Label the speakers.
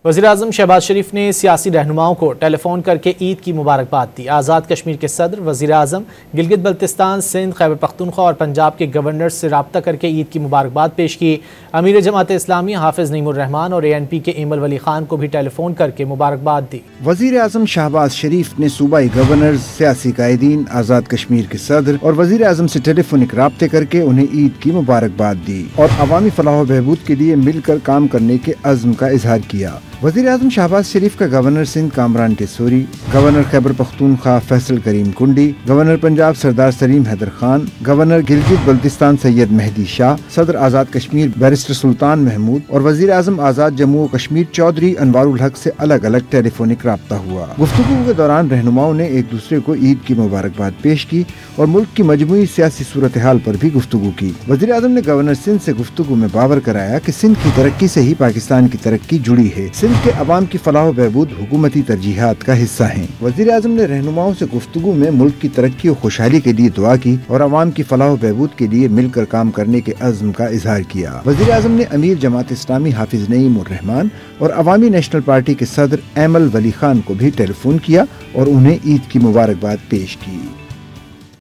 Speaker 1: وزیراعظم شہباز شریف نے سیاسی رہنماؤں کو ٹیلی فون کر کے عید کی مبارکباد دی۔ آزاد کشمیر کے صدر، وزیراعظم، گلگت بلتستان، سندھ، خیبر پختونخوا اور پنجاب کے گورنر سے رابطہ کر کے عید کی مبارکباد پیش کی۔ امیر جماعت اسلامی حافظ نعیم الرحمان اور ANP کے ایمل ولی خان کو بھی ٹیلی فون کر کے مبارکباد دی۔
Speaker 2: وزیراعظم شہباز شریف نے صوبائی گورنر، سیاسی قائدین، آزاد کشمیر کے صدر اور وزیراعظم سے ٹیلی فونک رابطے کر کے انہیں عید کی مبارکباد دی اور عوامی فلاح و بہبود کے لیے مل کر کام کرنے کے عزم کا اظہار کیا۔ وزیراعظم شہباز شریف کا گورنر سندھ کامران ٹیسوری، گورنر خیبر پختونخوا فیصل کریم کنڈی، گورنر پنجاب سردار سلیم حیدر خان، گورنر گلگت بلتستان سید مہدی شاہ، صدر آزاد کشمیر بیرسٹر سلطان محمود اور وزیراعظم آزاد جموں و کشمیر چودھری انوار الحق سے الگ الگ ٹیلی فونک رابطہ ہوا۔ گفتگو کے دوران رہنماؤں نے ایک دوسرے کو عید کی مبارکباد پیش کی اور ملک کی مجموعی سیاسی صورتحال پر بھی گفتگو کی۔ وزیراعظم نے گورنر سندھ سے گفتگو میں باور کرایا کہ سندھ کی ترقی سے ہی پاکستان کی ترقی جڑی ہے۔ سندھ کے عوام کی فلاح و بہبود حکومتی ترجیحات کا حصہ ہیں۔ وزیراعظم نے رہنماؤں سے گفتگو میں ملک کی ترقی و خوشحالی کے لیے دعا کی اور عوام کی فلاح و بہبود کے لیے مل کر کام کرنے کے عزم کا اظہار کیا۔ وزیراعظم نے امیر جماعت اسلامی حافظ نعیم الرحمان اور عوامی نیشنل پارٹی کے صدر ایمل ولی خان کو بھی ٹیلی فون کیا اور انہیں عید کی مبارکباد پیش کی۔